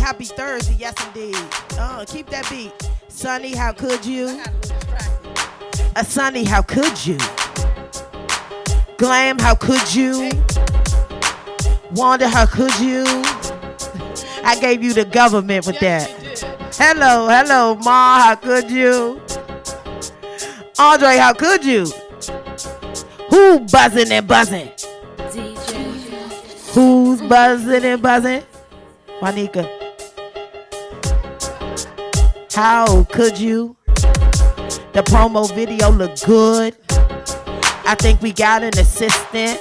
happy Thursday. Yes, indeed. Keep that beat. Sonny, how could you? Sonny, how could you? Glam, how could you? Wanda, how could you? I gave you the government with that. Hello, Ma, how could you? Andre, how could you? Who buzzing and buzzing? Who's buzzing and buzzing? Juanica. How could you? The promo video looked good. I think we got an assistant.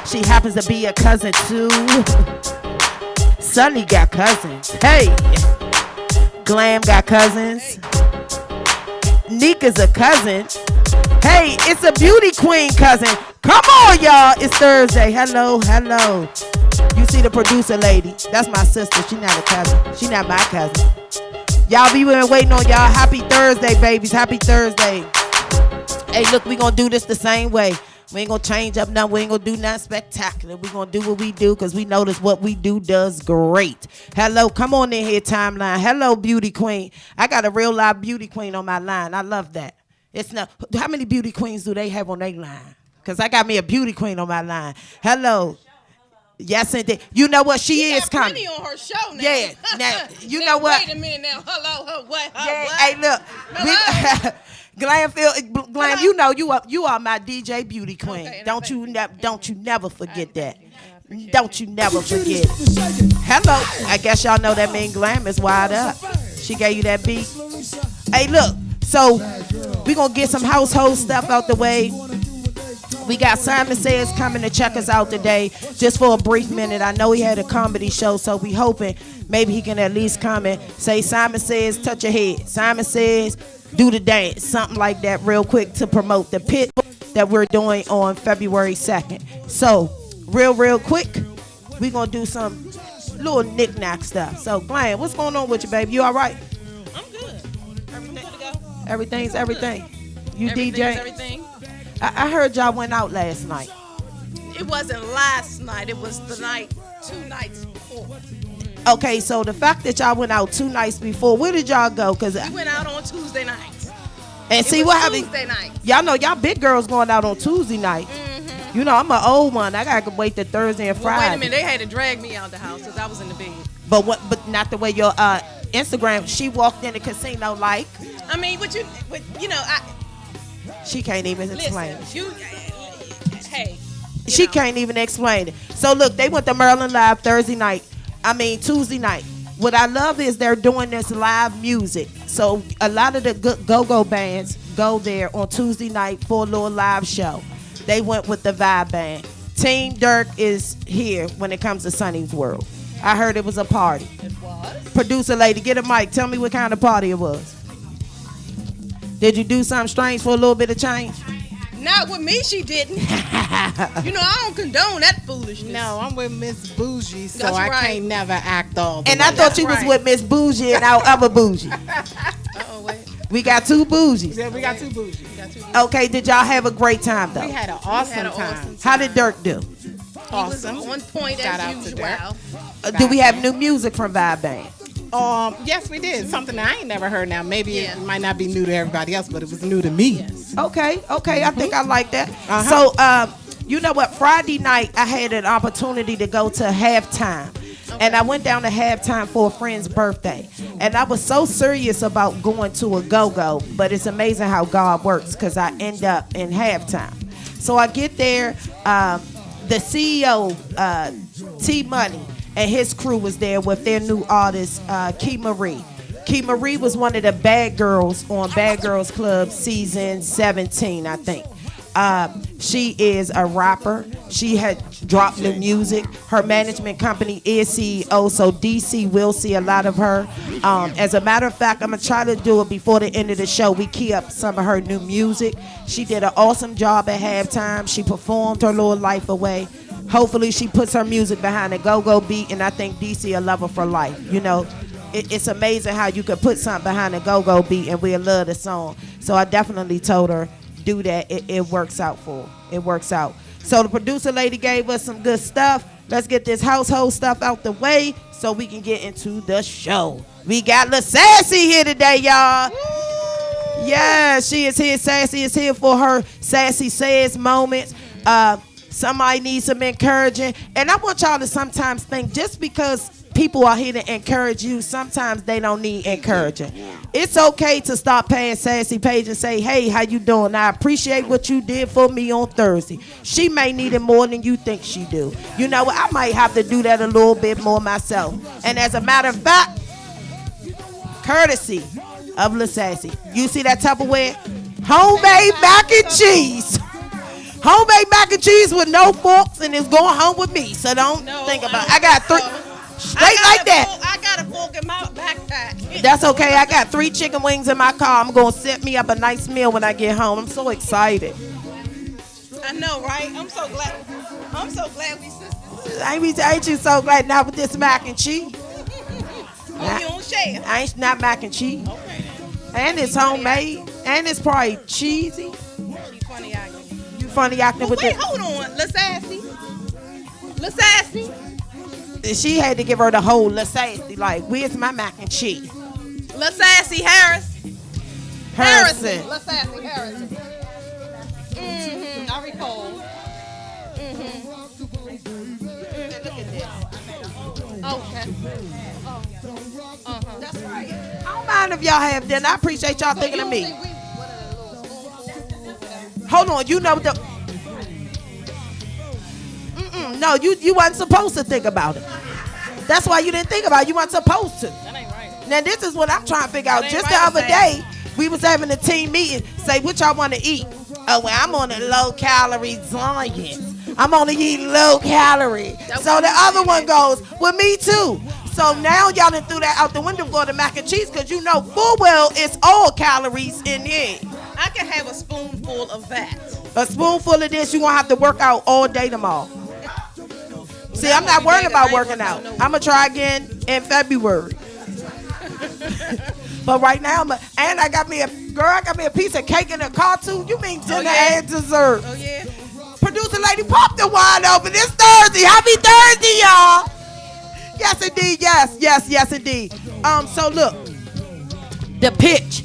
She happens to be a cousin too. Sonny got cousins. Hey. Glam got cousins. Nika's a cousin. Hey, it's a beauty queen cousin. Come on, y'all. It's Thursday. Hello. You see the producer lady? That's my sister. She not a cousin. She not my cousin. Y'all be waiting on y'all. Happy Thursday, babies. Happy Thursday. Hey, look, we gonna do this the same way. We ain't gonna change up nothing. We ain't gonna do nothing spectacular. We gonna do what we do because we notice what we do does great. Hello, come on in here, timeline. Hello, beauty queen. I got a real live beauty queen on my line. I love that. It's not. How many beauty queens do they have on their line? Because I got me a beauty queen on my line. Hello. Yes, indeed. You know what? She is coming. Plenty on her show now. Yeah. Now, you know what? Wait a minute now. Hello. What? Yeah. What? Hey, look. Glam, you are my DJ beauty queen. Okay, don't you never forget that. Don't you never forget. Hello. I guess y'all know that mean Glam is wide up. She gave you that beat. Hey, look. So we gonna get some household stuff out the way. We got Simon Says coming to check us out today, just for a brief minute. I know he had a comedy show, so we hoping maybe he can at least come and say, Simon Says, touch your head. Simon Says, do the dance, something like that real quick to promote the pit that we're doing on February 2nd. So, real quick, we gonna do some little knick-knack stuff. So, Glenn, what's going on with you, baby? You all right? I'm good. Everything good to go? Everything's everything. You Everything's DJ? Everything. I heard y'all went out last night. It wasn't last night. It was the night, 2 nights before. Okay, so the fact that y'all went out 2 nights before, where did y'all go? Cause we went out on Tuesday nights. And see what happened. Tuesday night. Y'all know y'all big girls going out on Tuesday night. Mm-hmm. You know I'm an old one. I gotta wait till Thursday and Friday. Wait a minute, they had to drag me out the house because I was in the bed. But not the way your Instagram. She walked in the casino like. I mean, She can't even explain it. Hey. She can't even explain it. So look, they went to Merlin live Tuesday night. What I love is they're doing this live music. So a lot of the good go-go bands go there on Tuesday night for a little live show. They went with the Vibe Band. Team Dirk is here when it comes to Sonny's World. I heard it was a party. It was? Producer lady, get a mic. Tell me what kind of party it was. Did you do something strange for a little bit of change? Not with me, she didn't. I don't condone that foolishness. No, I'm with Miss Bougie, so That's I right. can't never act all the And way. I thought you was with Miss Bougie and our other Bougie. Uh-oh, wait. We got 2 Bougies. Yeah, we got 2 Bougie. Okay, did y'all have a great time though? We had an awesome time. How did Dirk do? Awesome. He was on point Shout as out to usual. Dirk. Do we have new music from Vibe Band? Yes, we did. Something that I ain't never heard now. Maybe Yeah. it might not be new to everybody else, but it was new to me. Yes. Okay, I think I like that. Uh-huh. So, you know what? Friday night, I had an opportunity to go to halftime. And I went down to halftime for a friend's birthday. And I was so serious about going to a go-go, but it's amazing how God works because I end up in halftime. So I get there, the CEO, T-Money, and his crew was there with their new artist, Key Marie. Key Marie was one of the bad girls on Bad Girls Club season 17, I think. She is a rapper. She had dropped new music. Her management company is CEO, so DC will see a lot of her. As a matter of fact, I'm going to try to do it before the end of the show. We key up some of her new music. She did an awesome job at halftime. She performed her little life away. Hopefully she puts her music behind a go-go beat, and I think DC will love her for life. You know, it's amazing how you could put something behind a go-go beat and we'll love the song. So I definitely told her, do that. It works out for her. It works out. So the producer lady gave us some good stuff. let's get this household stuff out the way so we can get into the show. We got La Sassy here today, y'all. Yeah, she is here. Sassy is here for her Sassy Says moments. Somebody needs some encouraging. And I want y'all to sometimes think, just because people are here to encourage you, sometimes they don't need encouraging. It's okay to stop past Sassy page and say, hey, how you doing? I appreciate what you did for me on Thursday. She may need it more than you think she do. You know, I might have to do that a little bit more myself. And as a matter of fact, courtesy of La Sassy, you see that Tupperware? Homemade mac and cheese. Homemade mac and cheese with no forks, and it's going home with me. So don't think about it. I got 3, straight like that. I got a fork in my backpack. That's okay. I got 3 chicken wings in my car. I'm going to set me up a nice meal when I get home. I'm so excited. I know, right? I'm so glad we sisters. Ain't you so glad now with this mac and cheese? You don't share. I ain't not mac and cheese. Okay. And it's homemade. And it's probably cheesy. She's funny acting. You funny acting with Wait, it. hold on. La Sassy. She had to give her the whole La Sassy. Like, where's my mac and cheese? La Sassy Harrison. Harrison. La Sassy Harrison. I recall. Look at this. Okay. That's right. I don't mind if y'all have dinner. I appreciate y'all thinking of me. Hold on, you know the. No, you wasn't supposed to think about it. That's why you didn't think about it. You weren't supposed to. That ain't right. Now this is what I'm trying to figure out. That ain't Just right, the other day, we was having a team meeting. Say what y'all want to eat. Oh, well, I'm on a low calorie diet. I'm only eating low calorie. So the other one goes, well, me too. So now y'all done threw that out the window for the mac and cheese, because you know full well it's all calories in it. I can have a spoonful of that. A spoonful of this, you're going to have to work out all day tomorrow. See, I'm not worried about working out. I'm going to try again in February. But right now, I got me a piece of cake in the car too. You mean dinner and dessert? Oh, yeah? Producer lady, pop the wine open. It's Thursday. Happy Thursday, y'all. Yes, indeed. Yes, indeed. So look, the pitch,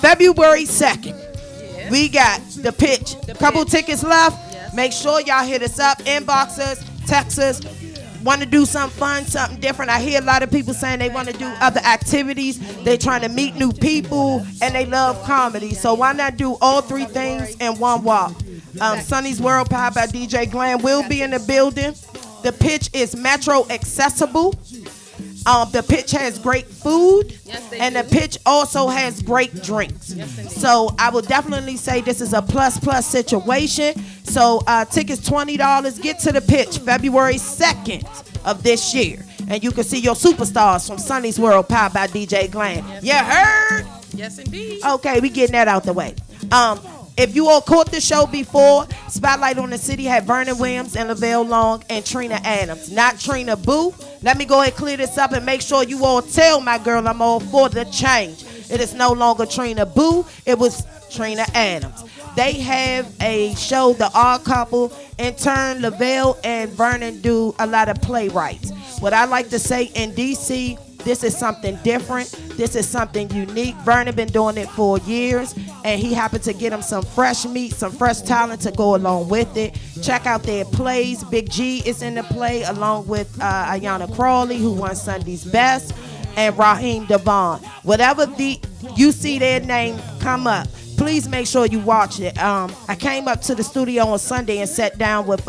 February 2nd. Yes. We got the pitch. Couple tickets left. Yes. Make sure y'all hit us up, inbox us, text us. Want to do something fun, something different. I hear a lot of people saying they want to do other activities. They're trying to meet new people, and they love comedy. So why not do all 3 things in one walk? Sonny's World Pie by DJ Glenn will be in the building. The pitch is metro accessible. The pitch has great food, and the pitch also has great drinks. So I would definitely say this is a plus situation. So tickets $20. Get to the pitch February 2nd of this year, and you can see your superstars from Sonny's World Pie by DJ Glenn. You heard? Yes, indeed. Okay, we getting that out the way. If you all caught the show before, Spotlight on the City had Vernon Williams and Lavelle Long and Trina Adams, not Trina Boo. Let me go ahead and clear this up and make sure you all tell my girl I'm all for the change. It is no longer Trina Boo. It was Trina Adams. They have a show, The Odd Couple. In turn, Lavelle and Vernon do a lot of playwrights. What I like to say in D.C., this is something different. This is something unique. Vernon been doing it for years, and he happened to get him some fresh meat, some fresh talent to go along with it. Check out their plays. Big G is in the play, along with Ayanna Crawley, who won Sunday's Best, and Raheem Devon. Whatever you see their name come up, please make sure you watch it. I came up to the studio on Sunday and sat down with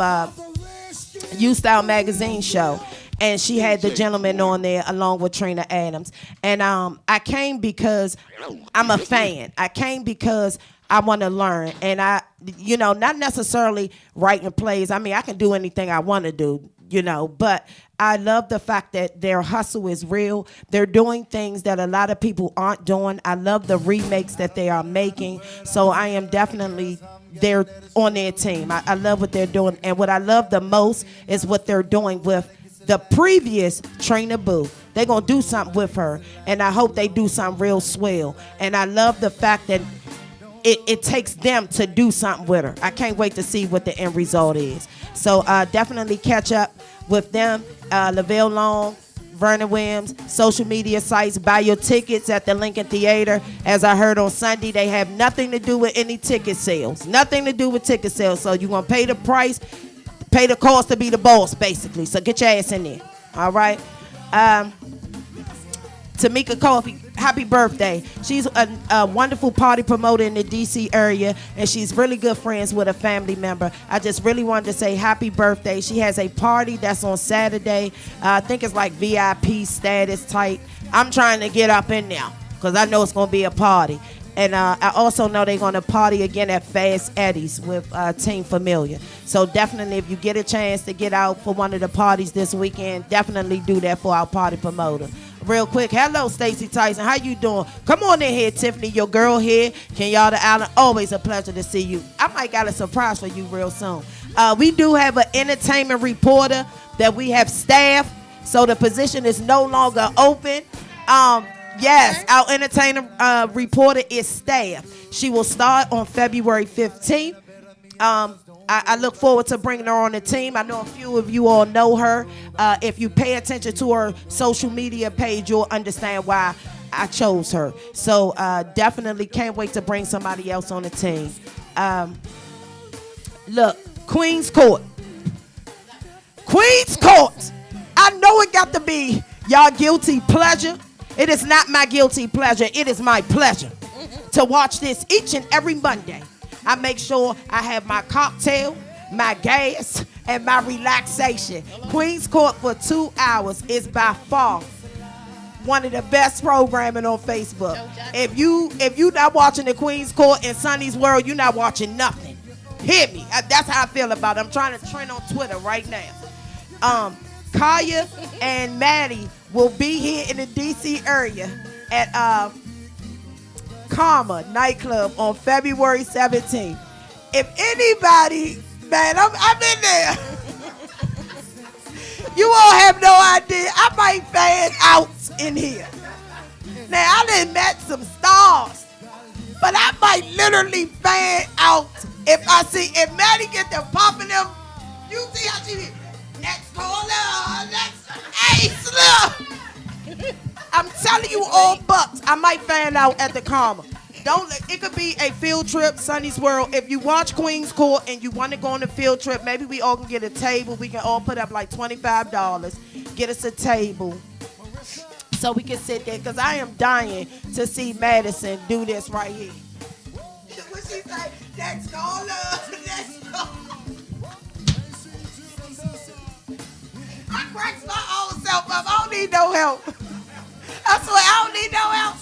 U-Style Magazine show. And she had the gentleman on there along with Trina Adams. And I came because I'm a fan. I came because I want to learn. And not necessarily writing plays. I mean, I can do anything I want to do, but I love the fact that their hustle is real. They're doing things that a lot of people aren't doing. I love the remakes that they are making. So I am definitely there on their team. I love what they're doing. And what I love the most is what they're doing with the previous Trina Boo. They're going to do something with her, and I hope they do something real swell. And I love the fact that it takes them to do something with her. I can't wait to see what the end result is. So definitely catch up with them. Lavelle Long, Vernon Williams, social media sites. Buy your tickets at the Lincoln Theater. As I heard on Sunday, they have nothing to do with any ticket sales. Nothing to do with ticket sales. So you're going to pay the price, pay the cost to be the boss, basically. So get your ass in there. All right? Tamika Coffey, happy birthday. She's a wonderful party promoter in the D.C. area, and she's really good friends with a family member. I just really wanted to say happy birthday. She has a party that's on Saturday. I think it's like VIP status type. I'm trying to get up in there because I know it's going to be a party. And I also know they're going to party again at Fast Eddie's with Team Familiar. So definitely, if you get a chance to get out for one of the parties this weekend, definitely do that for our party promoter. Real quick, hello, Stacey Tyson. How you doing? Come on in here, Tiffany, your girl here. Kenyatta Allen, always a pleasure to see you. I might got a surprise for you real soon. We do have an entertainment reporter that we have staffed, so the position is no longer open. Yes, our entertainment reporter is staffed. She will start on February 15th. I look forward to bringing her on the team. I know a few of you all know her. If you pay attention to her social media page, you'll understand why I chose her. So definitely can't wait to bring somebody else on the team. Look, Queen's Court. Queen's Court. I know it got to be y'all guilty pleasure. It is not my guilty pleasure. It is my pleasure to watch this each and every Monday. I make sure I have my cocktail, my gas, and my relaxation. Queen's Court for 2 hours is by far one of the best programming on Facebook. If you not watching the Queen's Court in Sonny's World, you're not watching nothing. Hear me. That's how I feel about it. I'm trying to trend on Twitter right now. Kaya and Maddie will be here in the D.C. area at Karma nightclub on February 17th. If anybody, man, I'm in there. You all have no idea. I might fan out in here. Now, I done met some stars, but I might literally fan out if Maddie get them popping them. You see how she next caller, next ace, look. I'm telling you all bucks, I might fan out at the Karma. It could be a field trip, Sonny's World. If you watch Queen's Court and you want to go on a field trip, maybe we all can get a table. We can all put up like $25. Get us a table so we can sit there, because I am dying to see Madison do this right here. What she say? Next caller, next caller. I cracked my own self up. I don't need no help. I swear, I don't need no help.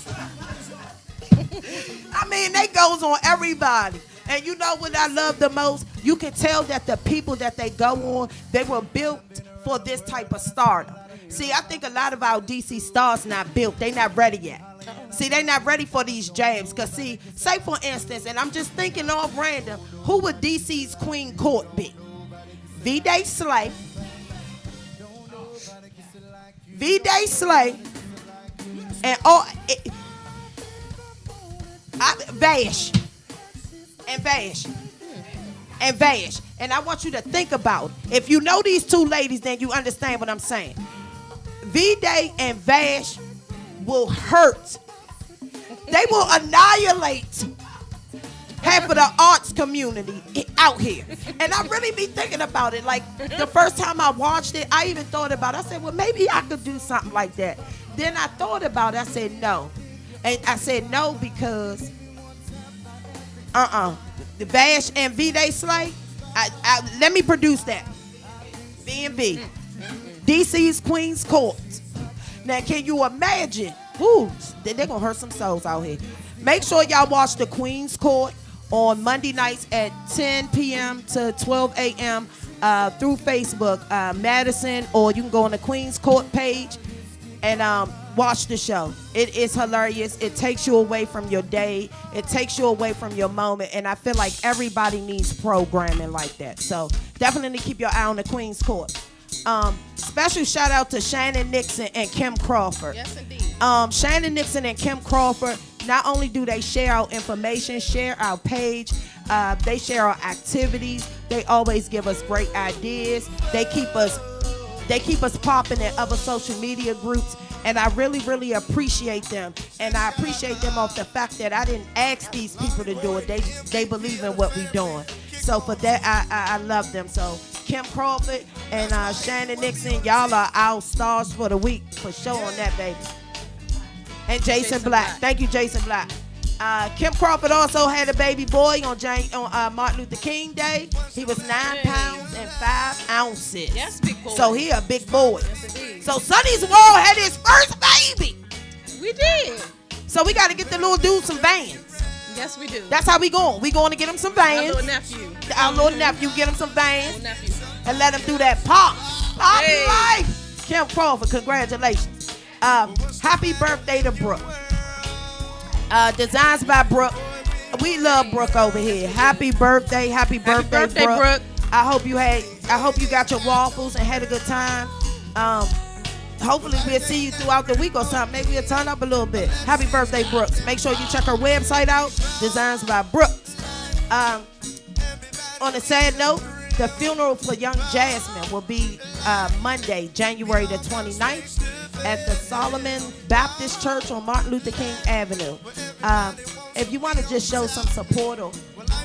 I mean, that goes on everybody. And you know what I love the most? You can tell that the people that they go on, they were built for this type of stardom. See, I think a lot of our DC stars not built. They not ready yet. See, they not ready for these jabs. Because, see, say for instance, and I'm just thinking all random, who would DC's Queen Court be? V-Day Slay. V-Day Slay. And Vash. And Vash. And Vash. And I want you to think about it. If you know these two ladies, then you understand what I'm saying. V-Day and Vash will hurt. They will annihilate half of the arts community out here. And I really be thinking about it. Like, the first time I watched it, I even thought about it. I said, well, maybe I could do something like that. Then I thought about it. I said, no. And I said no because, the Vash and V-Day Slay, let me produce that. V&B. DC's Queen's Court. Now, can you imagine? Woo, they're going to hurt some souls out here. Make sure y'all watch the Queen's Court on Monday nights at 10 p.m. to 12 a.m. Through Facebook, Madison, or you can go on the Queen's Court page and watch the show. It is hilarious. It takes you away from your day. It takes you away from your moment. And I feel like everybody needs programming like that. So definitely keep your eye on the Queen's Court. Special shout out to Shannon Nixon and Kim Crawford. Yes, indeed. Shannon Nixon and Kim Crawford, not only do they share our information, share our page, they share our activities. They always give us great ideas. They keep us They keep us popping in other social media groups, and I really, really appreciate them. And I appreciate them off the fact that I didn't ask these people to do it. They believe in what we're doing. So for that, I love them. So Kim Crawford and Shannon Nixon, y'all are our stars for the week for sure on that, baby. And Jason Black. Thank you, Jason Black. Kim Crawford also had a baby boy on Martin Luther King Day. He was 9 pounds and 5 ounces. Yes, big boy. So he a big boy. Yes, indeed. So Sonny's World had his first baby. We did. So we got to get the little dude some vans. Yes, we do. That's how we going. We going to get him some vans. Our little nephew. Our little nephew, get him some vans. Little nephew. And let him do that pop Hey. life. Kim Crawford, congratulations. Happy birthday to Brooke. Designs by Brooke. We love Brooke over here. Happy birthday, Brooke. Brooke. I hope you got your waffles and had a good time. Hopefully we'll see you throughout the week or something. Maybe we'll turn up a little bit. Happy birthday, Brooks. Make sure you check her website out, Designs by Brooks. On a sad note, the funeral for young Jasmine will be Monday, January the 29th at the Solomon Baptist Church on Martin Luther King Avenue. If you want to just show some support or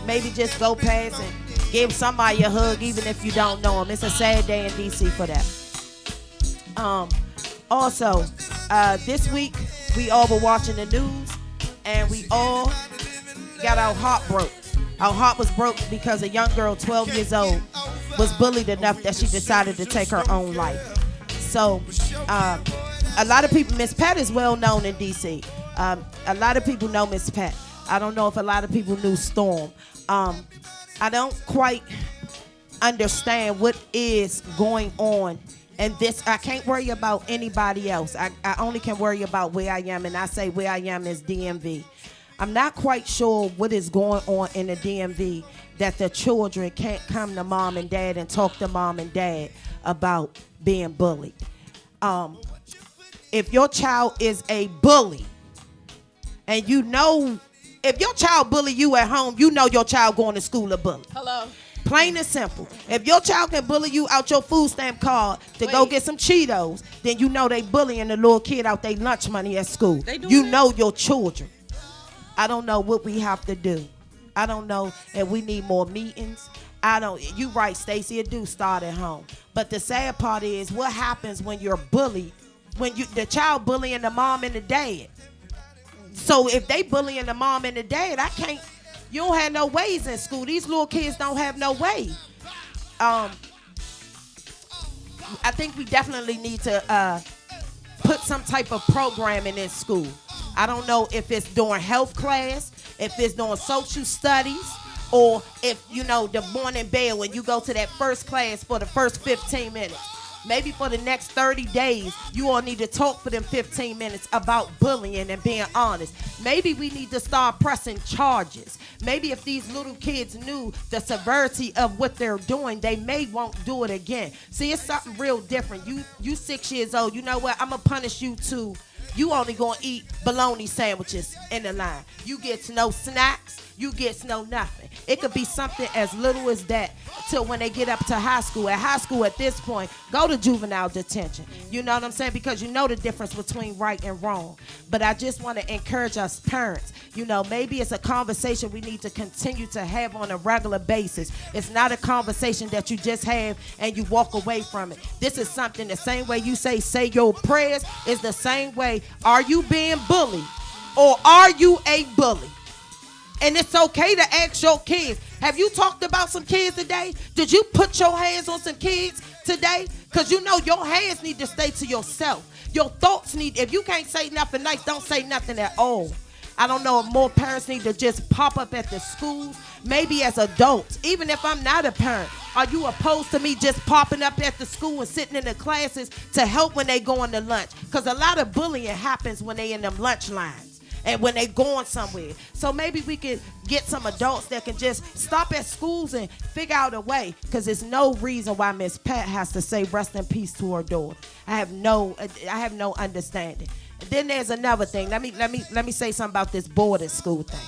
maybe just go past and give somebody a hug even if you don't know them. It's a sad day in DC for that. Also, this week we all were watching the news and we all got our heart broke. Our heart was broke because a young girl, 12 years old, was bullied enough that she decided to take her own life. So, a lot of people, Miss Pat is well known in DC. A lot of people know Miss Pat. I don't know if a lot of people knew Storm. I don't quite understand what is going on. And this, I can't worry about anybody else. I only can worry about where I am, and I say where I am is DMV. I'm not quite sure what is going on in the DMV that the children can't come to mom and dad and talk to mom and dad about being bullied. If your child is a bully, and you know, if your child bully you at home, you know your child going to school a bully. Hello. Plain and simple. If your child can bully you out your food stamp card to go get some Cheetos, then you know they bullying the little kid out their lunch money at school. You know your children. I don't know what we have to do. I don't know if we need more meetings. You right, Stacey, it do start at home. But the sad part is what happens when you're bullied, when the child bullying the mom and the dad. So if they bullying the mom and the dad, you don't have no ways in school. These little kids don't have no way. I think we definitely need to put some type of programming in school. I don't know if it's during health class, if it's during social studies, or if, the morning bell when you go to that first class for the first 15 minutes. Maybe for the next 30 days, you all need to talk for them 15 minutes about bullying and being honest. Maybe we need to start pressing charges. Maybe if these little kids knew the severity of what they're doing, they may won't do it again. See, it's something real different. You 6 years old, you know what? I'm going to punish you too. You only going to eat bologna sandwiches in the line. You get no snacks. You get no nothing. It could be something as little as that till when they get up to high school. At high school at this point, go to juvenile detention. You know what I'm saying? Because you know the difference between right and wrong. But I just want to encourage us parents. Maybe it's a conversation we need to continue to have on a regular basis. It's not a conversation that you just have and you walk away from it. This is something the same way you say your prayers is the same way. Are you being bullied or are you a bully? And it's okay to ask your kids, have you talked about some kids today? Did you put your hands on some kids today? Because your hands need to stay to yourself. Your thoughts if you can't say nothing nice, don't say nothing at all. I don't know if more parents need to just pop up at the schools, maybe as adults. Even if I'm not a parent, are you opposed to me just popping up at the school and sitting in the classes to help when they go on to lunch? Because a lot of bullying happens when they in them lunch lines. And when they going somewhere. So maybe we could get some adults that can just stop at schools and figure out a way. Because there's no reason why Miss Pat has to say rest in peace to her daughter. I have no understanding. And then there's another thing. Let me say something about this boarding school thing.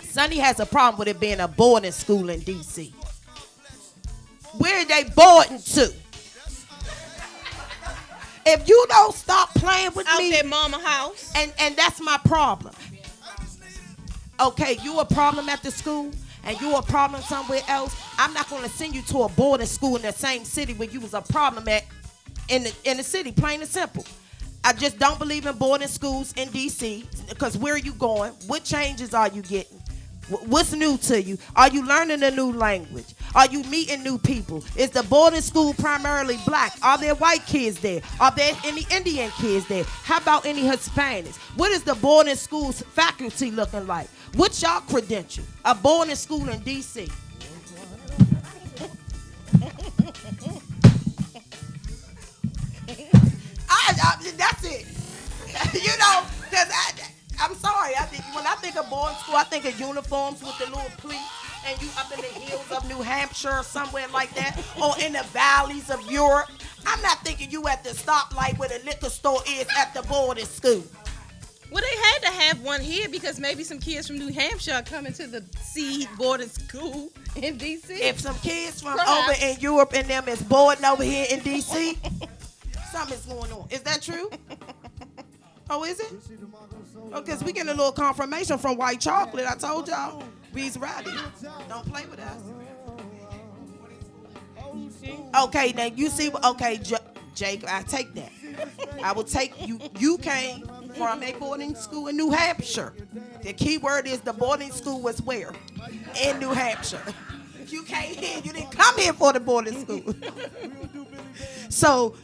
Sonny has a problem with it being a boarding school in DC. Where are they boarding to? If you don't stop playing with Out me, there, mama house. and that's my problem. Okay, you a problem at the school, and you a problem somewhere else. I'm not going to send you to a boarding school in the same city where you was a problem at in the city, plain and simple. I just don't believe in boarding schools in D.C. because where are you going? What changes are you getting? What's new to you? Are you learning a new language? Are you meeting new people? Is the boarding school primarily black? Are there white kids there? Are there any Indian kids there? How about any Hispanics? What is the boarding school's faculty looking like? What's y'all credential? A boarding school in D.C. That's it. You know, because I'm sorry. When I think of boarding school, I think of uniforms with the little pleats, and you up in the hills of New Hampshire or somewhere like that, or in the valleys of Europe. I'm not thinking you at the stoplight where the liquor store is at the boarding school. Well, they had to have one here because maybe some kids from New Hampshire are coming to the Seed boarding school in D.C. If some kids from over in Europe and them is boarding over here in D.C., something's going on. Is that true? Oh, is it? Oh, because we getting a little confirmation from White Chocolate. I told y'all, we's ready. Don't play with us. Okay, now you see. Okay, Jake, I take that. I will take you. You came from a boarding school in New Hampshire. The key word is the boarding school was where? In New Hampshire. You came here. You didn't come here for the boarding school. So.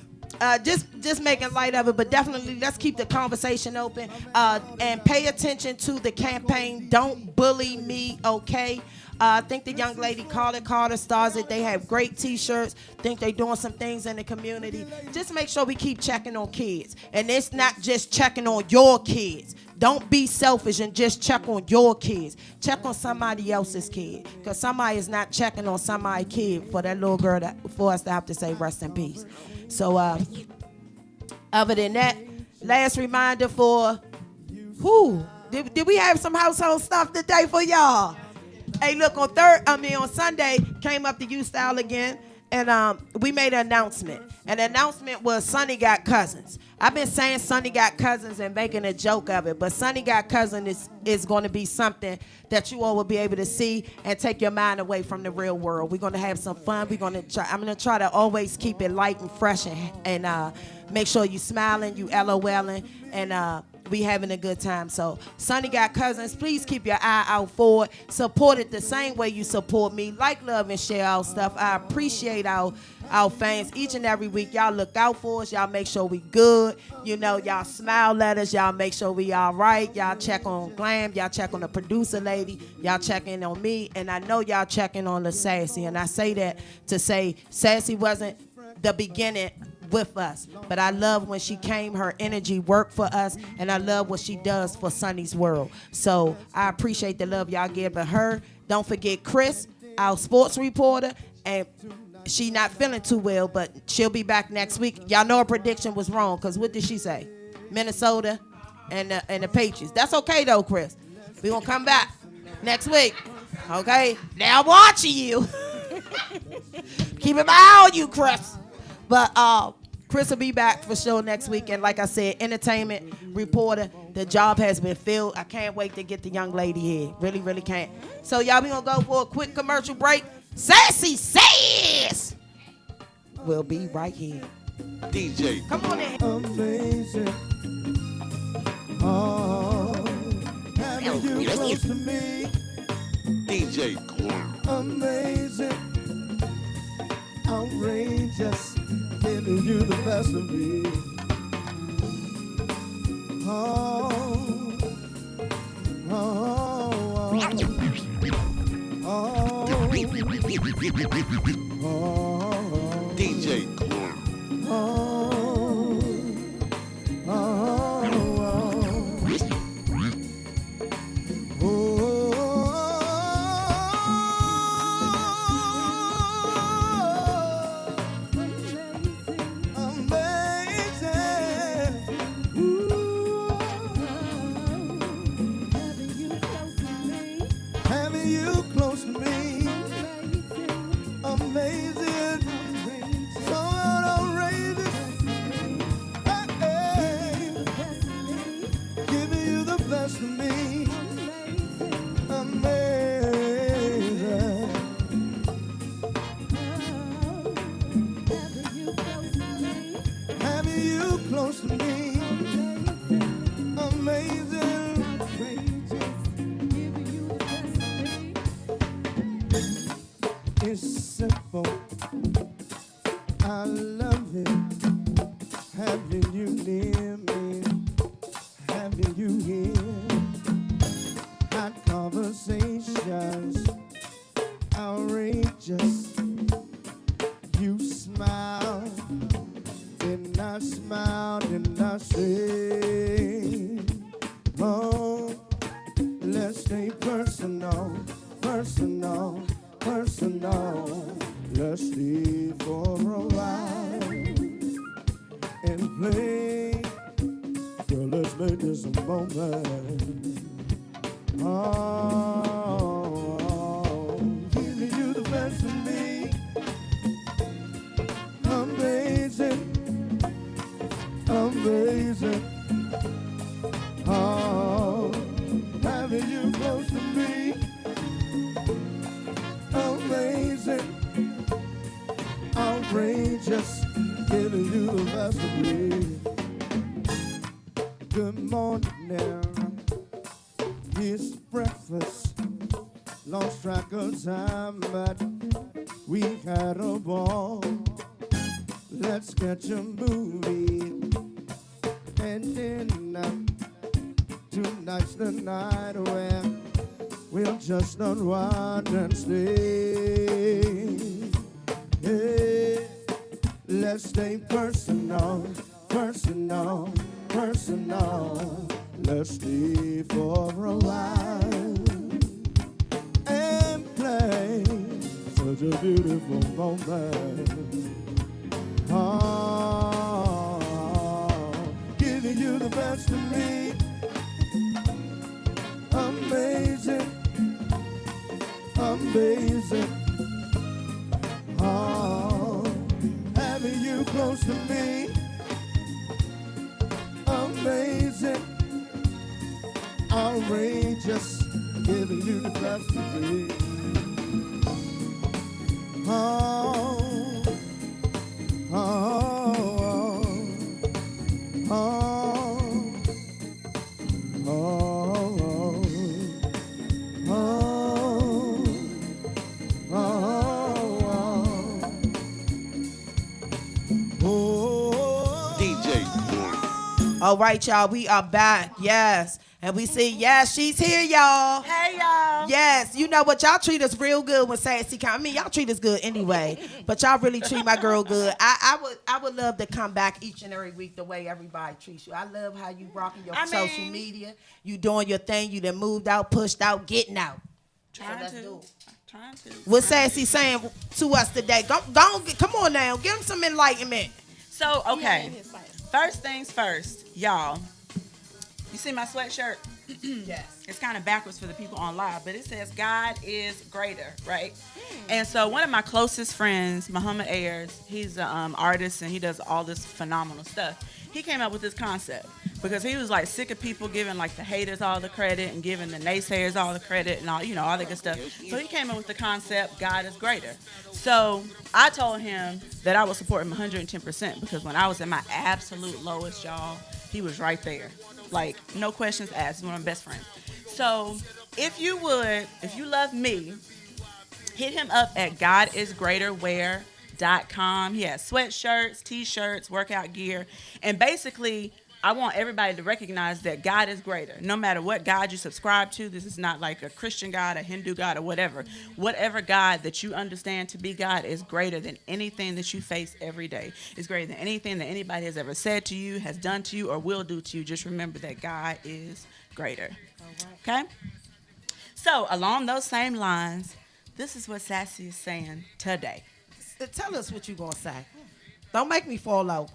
Just making light of it, but definitely let's keep the conversation open and pay attention to the campaign. Don't bully me, okay? I think the young lady Carter stars it. They have great T-shirts. Think they're doing some things in the community. Just make sure we keep checking on kids, and it's not just checking on your kids. Don't be selfish and just check on your kids. Check on somebody else's kid, because somebody is not checking on somebody's kid for that little girl for us to have to say rest in peace. So, other than that, last reminder for who? Did we have some household stuff today for y'all? Hey, look, on Sunday, came up to U Style again, and we made an announcement. And the announcement was Sonny got cousins. I've been saying Sonny got cousins and making a joke of it, but Sonny got cousins is going to be something that you all will be able to see and take your mind away from the real world. We're going to have some fun. I'm going to try to always keep it light and fresh and make sure you smiling, you LOLing, and we having a good time. So Sonny got cousins. Please keep your eye out for it. Support it the same way you support me. Like, love, and share our stuff. I appreciate our fans each and every week. Y'all look out for us. Y'all make sure we good. You know, y'all smile at us. Y'all make sure we all right. Y'all check on Glam. Y'all check on the producer lady. Y'all checking on me. And I know y'all checking on the Sassy. And I say that to say Sassy wasn't the beginning with us, but I love when she came, her energy worked for us, and I love what she does for Sonny's World. So I appreciate the love y'all give her. Don't forget Chris, our sports reporter, and she not feeling too well, but she'll be back next week. Y'all know her prediction was wrong, because what did she say? Minnesota and the Patriots. That's okay though, Chris. We gonna come back next week. Okay? Now I'm watching you. Keep an eye on you, Chris. But Chris will be back for sure next week. And like I said, entertainment reporter, the job has been filled. I can't wait to get the young lady here. Really, really can't. So y'all, we going to go for a quick commercial break. Sassy says we'll be right here. DJ. Come on in. Amazing. Oh, having you close to me. DJ Corn. Amazing. Outrageous. Giving you the best of me. Oh, oh, oh, oh, oh, DJ Corn. oh, oh, oh. Having you close to me, amazing. close to me. Amazing. It's simple. I love it. Having you near me, having you here. Hot conversations, outrageous. You smile, then I smile, then I say, oh, let's stay personal, personal, personal. Let's stay for a while and play. Girl, let's make this a moment. Oh, giving you the best of me. Amazing, amazing. Oh, having you close to me. Amazing, outrageous. Giving you the best of me. Good morning now. It's breakfast. Lost track of time, but we had a ball. Let's catch a movie. And then tonight's the night where we'll just unwind and stay. Hey, let's stay personal, personal, personal. Let's stay for a while and play such a beautiful moment. Oh, giving you the best of me. Amazing, amazing. Oh, having you close to me. Amazing, outrageous, giving you the best of me. Oh, oh, oh, oh, oh. DJ Clem. All right, y'all, we are back. Yes. And we see, yes, she's here, y'all. Hey, y'all. Yes, you know what? Y'all treat us real good when Sassy come. I mean, y'all treat us good anyway, but y'all really treat my girl good. I would love to come back each and every week the way everybody treats you. I love how you rocking your social media. You doing your thing. You done moved out, pushed out, getting out. Trying let's to. do it. Trying to. What's Sassy saying to us today? Come on now. Give him some enlightenment. So, okay. First things first, y'all. You see my sweatshirt? Yes. It's kind of backwards for the people on live, but it says God is greater, right? And so one of my closest friends, Muhammad Ayers, he's an artist and he does all this phenomenal stuff. He came up with this concept because he was like sick of people giving like the haters all the credit and giving the naysayers all the credit and all, all that good stuff. So he came up with the concept, God is greater. So I told him that I would support him 110% because when I was at my absolute lowest, y'all, he was right there. Like, no questions asked. He's one of my best friends. So, if you love me, hit him up at godisgreaterwear.com. He has sweatshirts, t-shirts, workout gear. And basically, I want everybody to recognize that God is greater. No matter what God you subscribe to, this is not like a Christian God, a Hindu God, or whatever. Whatever God that you understand to be God is greater than anything that you face every day. It's greater than anything that anybody has ever said to you, has done to you, or will do to you. Just remember that God is greater. Okay? So, along those same lines, this is what Sassy is saying today. Tell us what you gonna say. Don't make me fall over.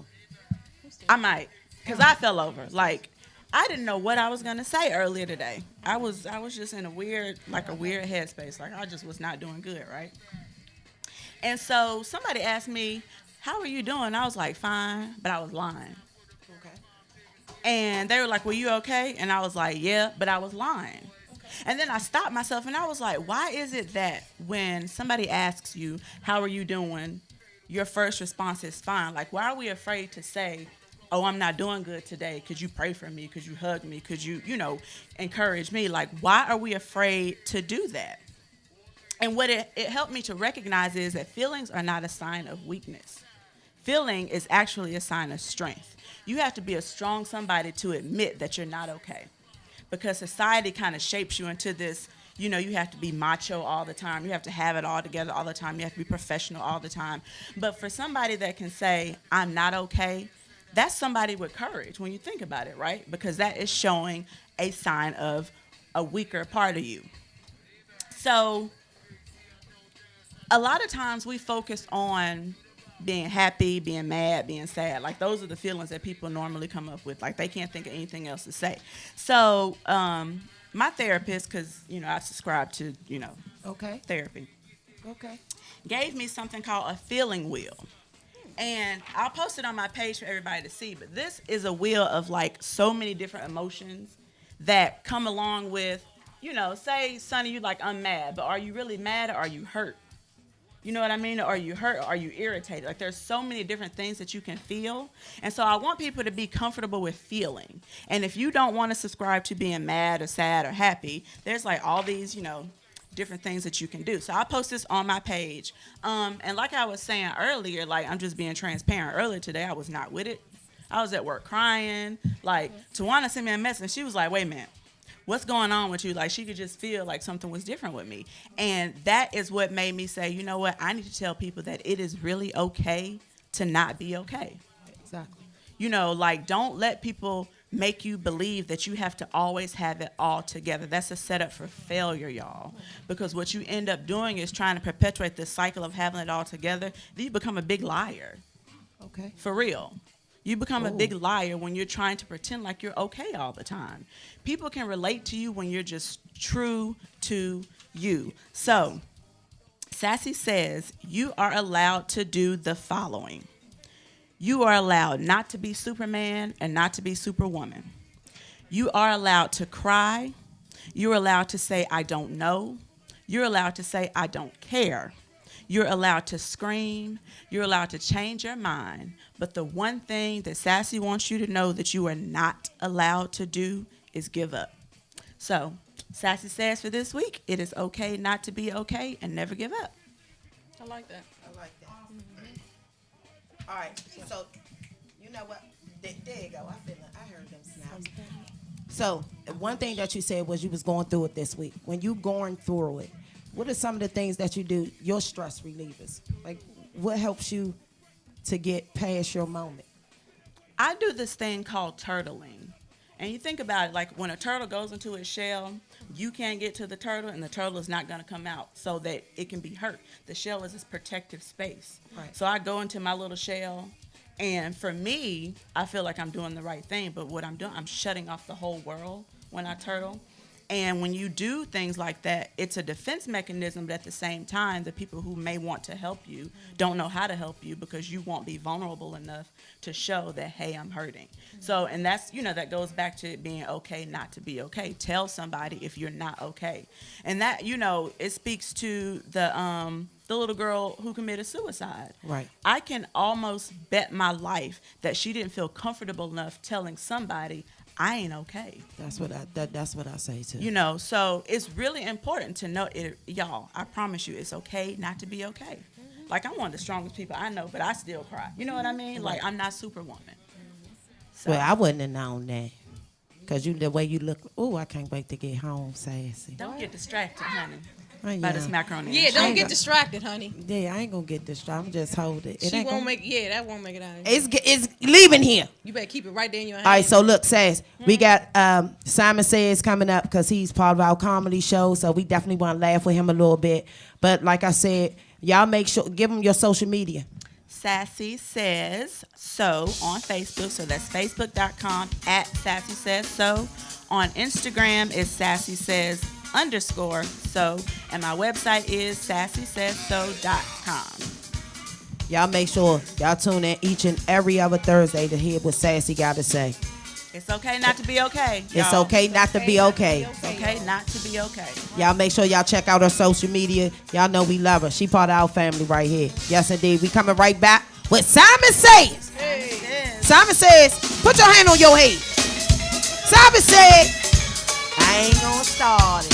I might. Because I fell over. Like, I didn't know what I was going to say earlier today. I was just in a weird headspace. Like, I just was not doing good, right? And so somebody asked me, how are you doing? I was like, fine, but I was lying. Okay. And they were like, well, you okay? And I was like, yeah, but I was lying. And then I stopped myself, and I was like, why is it that when somebody asks you, how are you doing, your first response is fine? Like, why are we afraid to say oh, I'm not doing good today. Could you pray for me? Could you hug me? Could you, encourage me? Like, why are we afraid to do that? And what it helped me to recognize is that feelings are not a sign of weakness. Feeling is actually a sign of strength. You have to be a strong somebody to admit that you're not okay. Because society kind of shapes you into this, you have to be macho all the time. You have to have it all together all the time. You have to be professional all the time. But for somebody that can say, I'm not okay, that's somebody with courage when you think about it, right? Because that is showing a sign of a weaker part of you. So a lot of times we focus on being happy, being mad, being sad. Like, those are the feelings that people normally come up with. Like, they can't think of anything else to say. So my therapist, because, I subscribe to, therapy. Okay. Gave me something called a feeling wheel. And I'll post it on my page for everybody to see. But this is a wheel of, like, so many different emotions that come along with, say, Sonny, you like, I'm mad. But are you really mad or are you hurt? You know what I mean? Or are you hurt? Or are you irritated? Like, there's so many different things that you can feel. And so I want people to be comfortable with feeling. And if you don't want to subscribe to being mad or sad or happy, there's like all these, different things that you can do. So I'll post this on my page. And like I was saying earlier, like, I'm just being transparent. Earlier today, I was not with it. I was at work crying. Like, Tawana sent me a message and she was like, wait a minute. What's going on with you? Like, she could just feel like something was different with me. And that is what made me say, you know what? I need to tell people that it is really okay to not be okay. Exactly. Like, don't let people make you believe that you have to always have it all together. That's a setup for failure, y'all. Because what you end up doing is trying to perpetuate this cycle of having it all together. Then you become a big liar. Okay. For real. You become a big liar when you're trying to pretend like you're okay all the time. People can relate to you when you're just true to you. So, Sassy says, you are allowed to do the following. You are allowed not to be Superman and not to be Superwoman. You are allowed to cry. You're allowed to say, I don't know. You're allowed to say, I don't care. You're allowed to scream. You're allowed to change your mind. But the one thing that Sassy wants you to know that you are not allowed to do is give up. So, Sassy says for this week, it is okay not to be okay and never give up. I like that. I like that. Mm-hmm. All right. So, you know what? There you go. I heard them snaps. So, one thing that you said was you was going through it this week. When you going through it, what are some of the things that you do, your stress relievers? Like, what helps you to get past your moment? I do this thing called turtling. And you think about it, like when a turtle goes into its shell, you can't get to the turtle and the turtle is not going to come out so that it can be hurt. The shell is this protective space. Right. So I go into my little shell, and for me, I feel like I'm doing the right thing. But what I'm doing, I'm shutting off the whole world when I turtle. And when you do things like that, it's a defense mechanism, but at the same time, the people who may want to help you don't know how to help you because you won't be vulnerable enough to show that, hey, I'm hurting. So, and that's, that goes back to it being okay not to be okay. Tell somebody if you're not okay. And that, it speaks to the little girl who committed suicide. Right. I can almost bet my life that she didn't feel comfortable enough telling somebody, I ain't okay. That's what I say too. So it's really important to know it, y'all. I promise you, it's okay not to be okay. Mm-hmm. Like, I'm one of the strongest people I know, but I still cry. You know what I mean? Like, I'm not Superwoman. Mm-hmm. So. Well, I wouldn't have known that, cause the way you look. Oh, I can't wait to get home, Sassy. Don't get distracted, honey. Yeah. By this macaroni. Yeah, don't get distracted, honey. Yeah, I ain't gonna get distracted. I'm just hold it. That won't make it out of here. It's leaving here. You better keep it right there in your hand. All right, so look, Sass, we got Simon Says coming up because he's part of our comedy show, so we definitely want to laugh with him a little bit. But like I said, y'all make sure, give him your social media. Sassy Says So on Facebook, so that's facebook.com @Sassy Says So. On Instagram is Sassy Says _so, and my website is sassysaysso.com. Y'all make sure y'all tune in each and every other Thursday to hear what Sassy got to say. It's okay not to be okay. It's okay not to be okay. It's okay not to be okay. Y'all make sure y'all check out her social media. Y'all know we love her. She part of our family right here. Yes, indeed. We coming right back with Simon Says. Hey. Simon says, put your hand on your head. Simon said, I ain't gonna start it.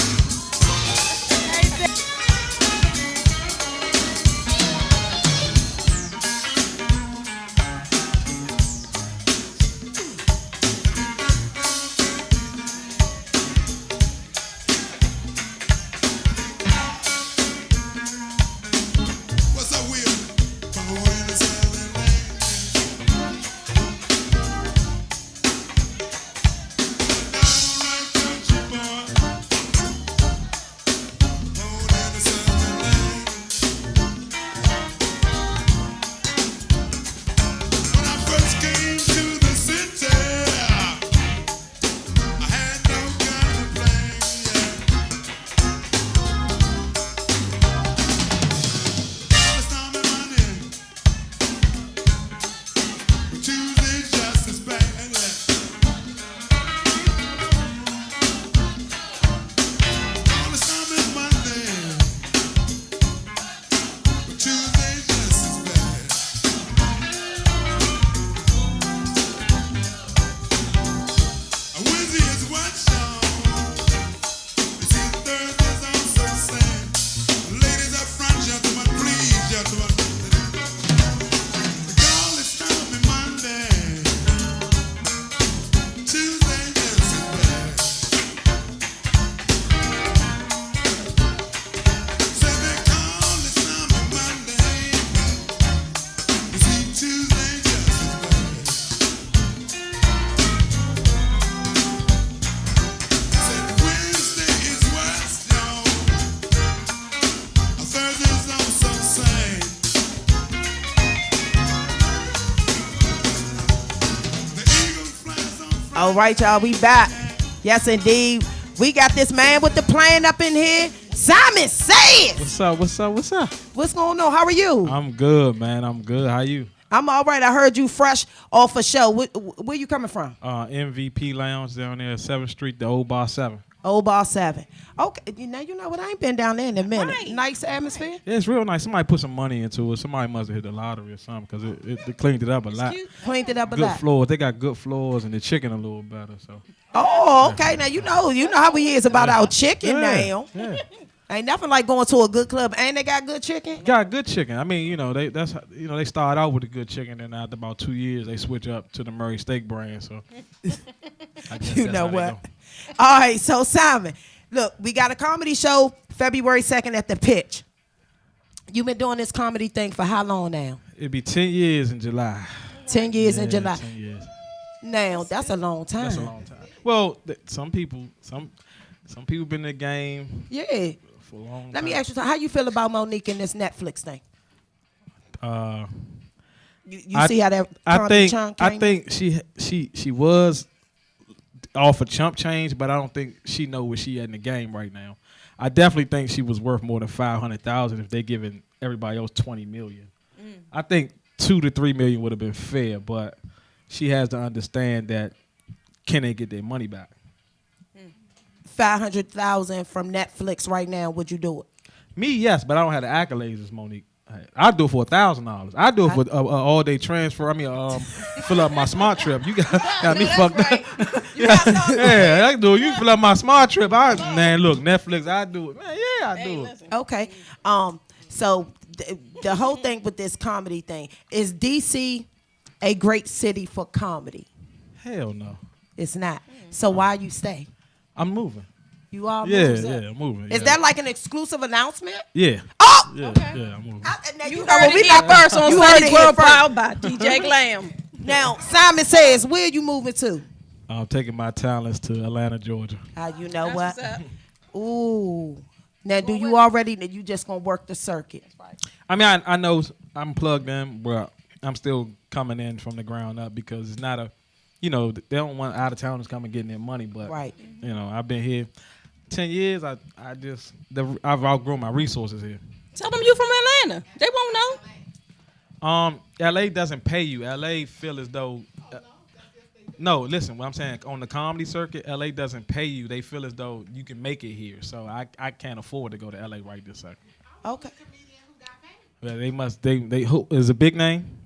All right, y'all, we back. Yes, indeed. We got this man with the plan up in here. Simon Says. What's up? What's up? What's up? What's going on? How are you? I'm good, man. I'm good. How you? I'm all right. I heard you fresh off a show. Where you coming from? MVP Lounge down there, 7th Street, the Old Bar 7. Old Bar 7. Okay, you know what? I ain't been down there in a minute. Right. Nice atmosphere. Yeah, it's real nice. Somebody put some money into it. Somebody must have hit the lottery or something because it cleaned it up a lot. Cleaned it up a Good lot. floors. They got good floors and the chicken a little better. So. Oh, okay. Now you know how we is about our chicken now. Yeah. Ain't nothing like going to a good club and they got good chicken. Got good chicken. I mean, they start out with the good chicken, and after about 2 years, they switch up to the Murray Steak brand. So, I guess You that's know how they what? go. All right, so Simon, look, we got a comedy show February 2nd at the Pitch. You've been doing this comedy thing for how long now? It'll be 10 years in July. 10 years in Yeah, July. 10 years. Now, that's a long time. That's a long time. Well, some people been in the game Yeah. for a long time. Let me ask you something. How you feel about Monique and this Netflix thing? You see how that comedy chunk came I think she was off a chump change, but I don't think she know where she at in the game right now. I definitely think she was worth more than 500,000 if they giving everybody else 20 million. I think 2 to 3 million would have been fair, but she has to understand that can they get their money back? 500,000 from Netflix right now, would you do it? Me, yes, but I don't have the accolades as Monique. I'd do it for $1,000. I'd do it for all day transfer. I mean, fill up my smart trip. You got me fucked up. Yeah, I can do it. You fill up my smart trip. Man, look, Netflix, I do it. Man, yeah, I do it. Okay. So the whole thing with this comedy thing, is DC a great city for comedy? Hell no. It's not. So why you stay? I'm moving. You all Yeah, moving? I'm moving. Is that like an exclusive announcement? Yeah. Oh! Yeah, Okay. yeah, I'm moving. Now, You know heard what it we here not first on you heard Sunny's it here World first. Proud by DJ Glam. Now, Simon Says, where you moving to? I'm taking my talents to Atlanta, Georgia. You know That's what? what's up. Ooh. Now, do you already, you just going to work the circuit? I mean, I know I'm plugged in, but I'm still coming in from the ground up because it's not they don't want out of towners coming getting their money, but Right. I've been here 10 years. I've outgrown my resources here. Tell them you from Atlanta. They won't know. LA doesn't pay you. LA feel as though no, listen, what I'm saying on the comedy circuit, LA doesn't pay you. They feel as though you can make it here. So I can't afford to go to LA right this second. Okay. Yeah, they who is a big name?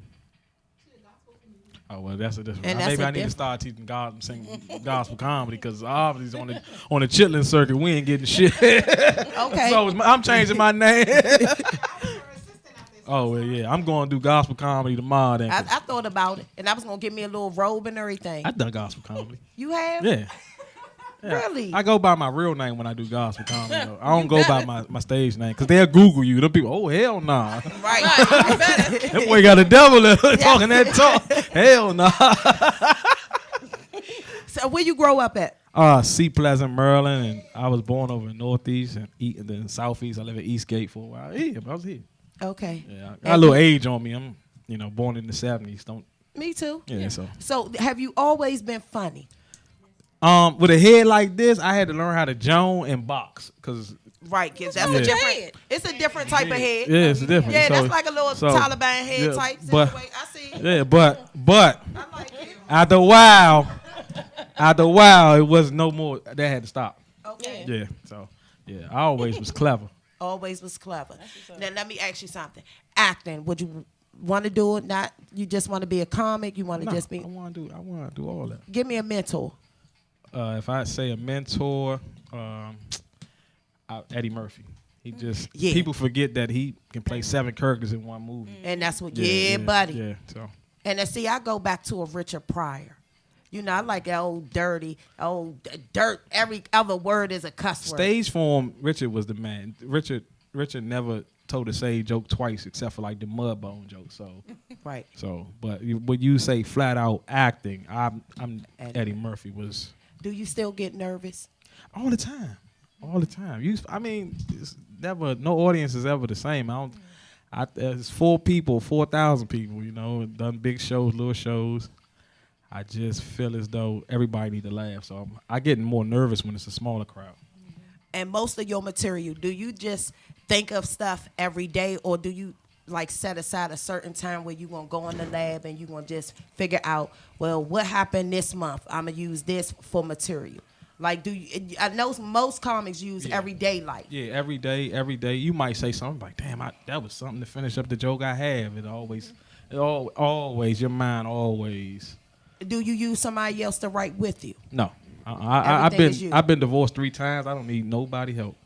Oh well, that's a different. And that's Maybe a I need to diff- start teaching singing gospel comedy because obviously on the chitlin circuit we ain't getting shit. Okay. So I'm changing my name. Oh well, yeah, I'm going to do gospel comedy tomorrow. Then I thought about it, and I was gonna give me a little robe and everything. I done gospel comedy. You have? Yeah. Yeah. Really? I go by my real name when I do gospel comedy. Though. I don't go by my stage name because they'll Google you. Them people, oh hell nah. Right. That boy got a devil talking that talk. Hell nah. So where you grow up at? Sea Pleasant, Merlin, and I was born over in Northeast and then Southeast. I live in Eastgate for a while. Yeah, I was here. Okay. Yeah, I got a little age on me. I'm, born in the 70s. Don't. Me too. Yeah. So have you always been funny? With a head like this, I had to learn how to joan and box because. Right, kids. That's Yeah. a different. It's a different type of head. Yeah, it's different. Yeah, So- that's like a little so, Taliban head yeah, type but- situation. I see. Yeah, but I like it. after a while, it was no more. That had to stop. Okay. Yeah. So yeah, I always was clever. Always was clever. Now let me ask you something. Acting, would you want to do it? Not you just want to be a comic. You want to No, just be. I want to do all that. Give me a mentor. If I say a mentor, Eddie Murphy. He just people forget that he can play 7 characters in one movie. And that's what. Yeah, Buddy. Yeah. So And see, I go back to a Richard Pryor. I like that old dirty, old dirt. Every other word is a cuss word. stage form, Richard was the man. Richard never told a sage joke twice except for like the mud bone joke. So Right. So, but when you say flat out acting, I'm Eddie Murphy was Do you still get nervous? all the time. It's never no audience is ever the same. It's 4,000 people. Done big shows, little shows. I just feel as though everybody need to laugh. So I get more nervous when it's a smaller crowd. And most of your material, do you just think of stuff every day, or do you like set aside a certain time where you gonna go in the lab and you gonna just figure out, well, what happened this month? I'm gonna use this for material. Like, I know most comics use everyday life. Yeah, every day. You might say something like, "Damn, that was something to finish up the joke I have." Always your mind always. Do you use somebody else to write with you? No, I've Everything is you. been divorced 3 times. I don't need nobody help.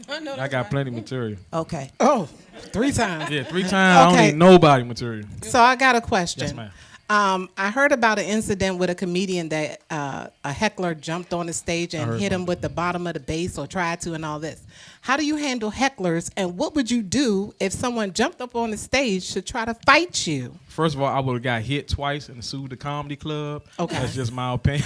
I got plenty material. Okay. Oh, 3 times. Yeah, 3 times. I Okay. don't need nobody material. So I got a question. Yes, ma'am. I heard about an incident with a comedian that a heckler jumped on the stage and hit him with the bottom of the bass or tried to and all this. How do you handle hecklers, and what would you do if someone jumped up on the stage to try to fight you? First of all, I would have got hit twice and sued the comedy club. Okay. That's just my opinion.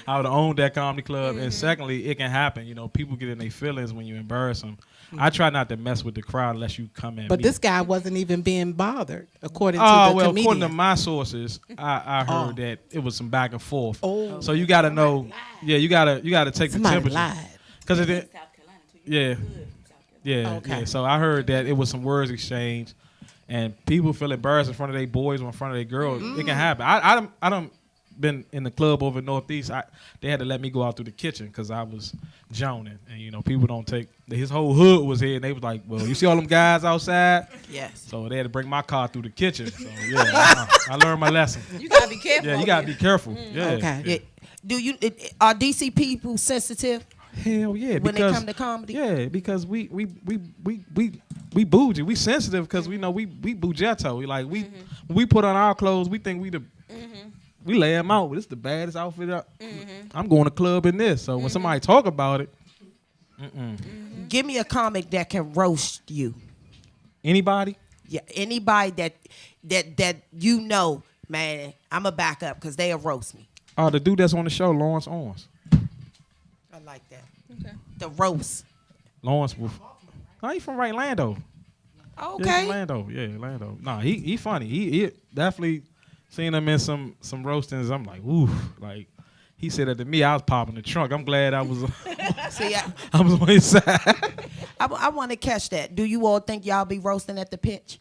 I would have owned that comedy club. And secondly, it can happen. People get in their feelings when you embarrass them. I try not to mess with the crowd unless you come in. But this guy wasn't even being bothered, according to the comedian. According to my sources, I heard that it was some back and forth. Oh. So you got to know. Yeah, you got to take Somebody the temperature. lied. Because it. Yeah. Yeah. Okay. Yeah. So I heard that it was some words exchanged, and people feel embarrassed in front of their boys or in front of their girls. It can happen. I don't been in the club over Northeast. They had to let me go out through the kitchen because I was joning, and people don't take. His whole hood was here, and they was like, "Well, you see all them guys outside?" Yes. So they had to bring my car through the kitchen. So yeah, I learned my lesson. You gotta be careful. Yeah, you gotta be careful. Yeah. Okay. Yeah. Do you are DC people sensitive Hell yeah. when they come to comedy? Yeah, because we bougie. We sensitive because we know we bougetto. We put on our clothes. We think we we lay them out. This is the baddest outfit. I'm going to club in this. So when somebody talk about it, Give me a comic that can roast you. anybody. Yeah, anybody that man, I'ma back up because they'll roast me. The dude that's on the show, Lawrence Owens. I like that. Okay. The roast. Lawrence was. No, he from right Lando. Yeah, he Okay. from Lando. Yeah, Lando. Nah, he funny. He definitely seen him in some roastings. I'm like, ooh, like he said that to me. I was popping the trunk. I'm glad I was. See, I was on his side. I want to catch that. Do you all think y'all be roasting at the pitch?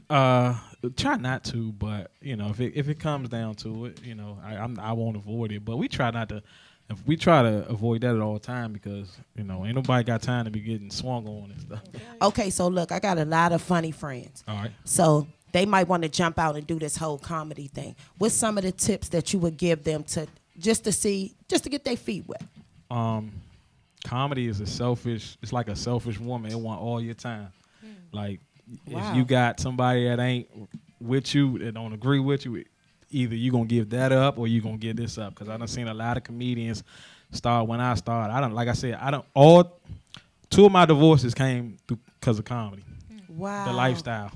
Try not to, but if it comes down to it, I won't avoid it. But we try not to. If we try to avoid that at all time because ain't nobody got time to be getting swung on and stuff. Okay, so look, I got a lot of funny friends. All right. So they might want to jump out and do this whole comedy thing. What's some of the tips that you would give them to just to get their feet wet? Comedy is it's like a selfish woman. It want all your time. Like, Wow. if you got somebody that ain't with you, that don't agree with you, either you gonna give that up or you gonna give this up. Because I done seen a lot of comedians start when I started. Like I said, all 2 of my divorces came through because of comedy. Wow. The lifestyle.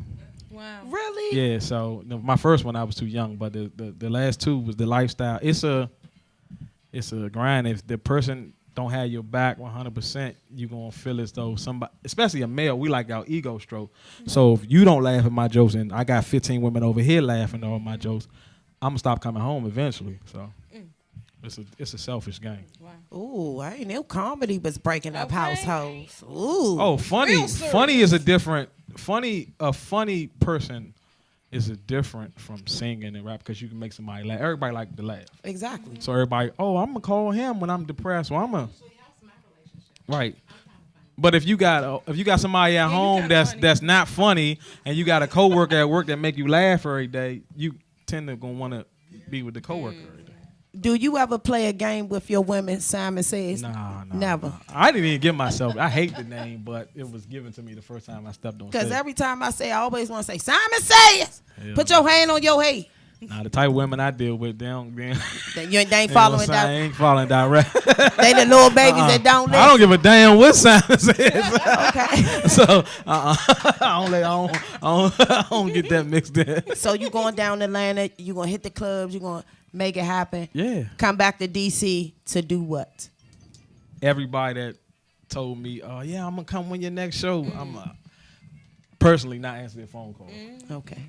Wow. Really? Yeah, so my first one I was too young, but the last 2 was the lifestyle. It's a grind. If the person don't have your back 100%, you gonna feel as though somebody, especially a male, we like our ego stroke. So if you don't laugh at my jokes and I got 15 women over here laughing at all my jokes, I'm gonna stop coming home eventually. So it's a selfish game. Ooh, I ain't know comedy was breaking up Okay. households. Ooh. Oh, funny is a different a funny person is a different from singing and rap because you can make somebody laugh. Everybody like to laugh. Exactly. So everybody, I'm gonna call him when I'm depressed. Well, right. But if you got somebody at home that's not funny, and you got a coworker at work that make you laugh every day, you tend to gonna want to be with the coworker every day. Do you ever play a game with your women, Simon Says? Nah. Never. I didn't even give myself. I hate the name, but it was given to me the first time I stepped on stage. Because every time I say, I always want to say, Simon Says. Hell Put no. your hand on your head. Nah, the type of women I deal with, they ain't following that. that. Ain't following direct. They the little babies that don't I don't listen. give a damn what Simon says. Okay. So I don't get that mixed in. So you going down to Atlanta, you going to hit the clubs, you going to make it happen. Yeah. Come back to D.C. to do what? Everybody that told me, yeah, I'm gonna come when your next show, I'm personally not answering the phone call. Okay.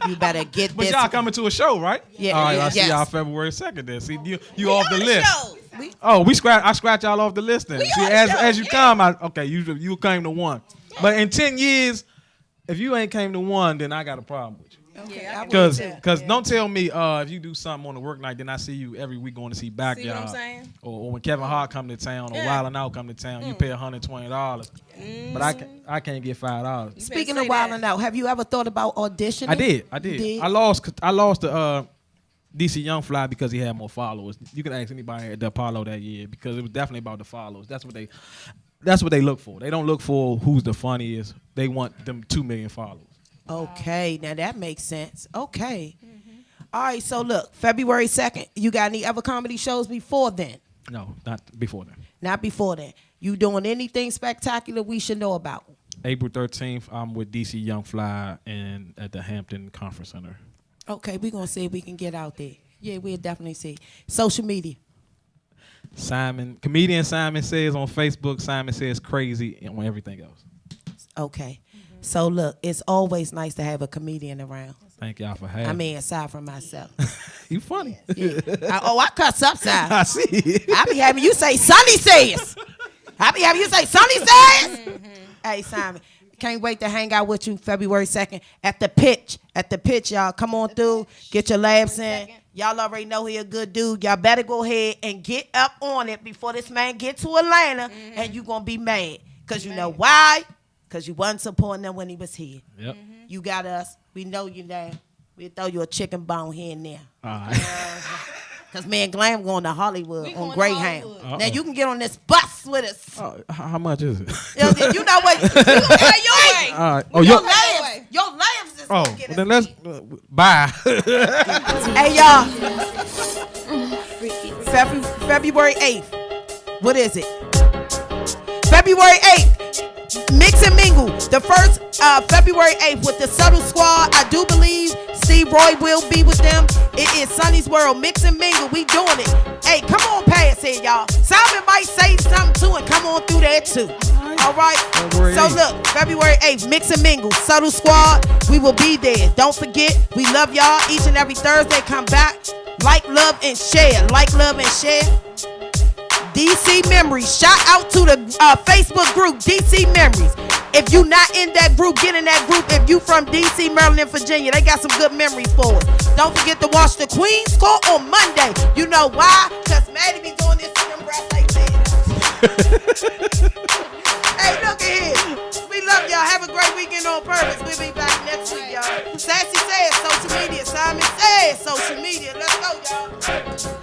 You better get But this. y'all coming to a show, right? Yeah, All right, yeah, I see yes. y'all February 2nd then. See, you off the list. Shows. I scratch y'all off the list then. See, as you come, you came to one. But in 10 years, if you ain't came to one, then I got a problem with you. Yeah, Because don't tell me if you do something on the work night, then I see you every week going to see Backyard. See what I'm saying? Or when Kevin Hart come to town or Yeah. Wild 'N Out come to town, you pay $120. But I can't get $5. Speaking say of Wild that. 'N Out, have you ever thought about auditioning? I did. You did? I lost to DC Young Fly because he had more followers. You can ask anybody at the Apollo that year because it was definitely about the followers. That's what they look for. They don't look for who's the funniest. They want them 2 million followers. Okay, now that makes sense. Okay. All right, so look, February 2nd, you got any other comedy shows before then? No, not before then. Not before then. You doing anything spectacular we should know about? April 13th, I'm with DC Young Fly and at the Hampton Conference Center. Okay, we're going to see if we can get out there. Yeah, we'll definitely see. Social media. Comedian Simon Says on Facebook, Simon Says Crazy, and on everything else. Okay. So look, it's always nice to have a comedian around. Thank y'all for having I me. mean, aside from myself. You funny. Yeah. I cuss upside. I see. I be having you say Sonny Says. I be having you say Sonny Says. Hey, Simon, can't wait to hang out with you February 2nd at the pitch. At the pitch, y'all. Come on through. Get your laughs in. Y'all already know he a good dude. Y'all better go ahead and get up on it before this man get to Atlanta and you going to be mad. Because you know why? Because you wasn't supporting him when he was here. Yep. You got us. We know you there. We'll throw you a chicken bone here and there. All right. Because me and Glam going to Hollywood We on going to Greyhound. Hollywood. Now you can get on this bus with us. How much is it? You know what? You Hey, your way. All right. Oh, your yo. laughs. Your laughs is Oh, gonna get us. then let's bye. Hey, y'all. February 8th. What is it? February 8th. Mix and Mingle. The first February 8th with the Subtle Squad. I do believe Steve Roy will be with them. It is Sonny's World. Mix and Mingle. We doing it. Hey, come on past here, y'all. Simon might say something too and come on through there too. All right? February So 8th. look, February 8th, Mix and Mingle, Subtle Squad. We will be there. Don't forget, we love y'all each and every Thursday. Come back. Like, love, and share. Like, love, and share. DC Memories. Shout out to the Facebook group, DC Memories. If you not in that group, get in that group. If you from DC, Maryland, Virginia, they got some good memories for us. Don't forget to watch the Queen's Court on Monday. You know why? Because Maddie be doing this to them breasts like this. Hey, look at here. We love y'all. Have a great weekend on purpose. We'll be back next next week, y'all. Sassy says social media. Simon says social media. Let's go, y'all.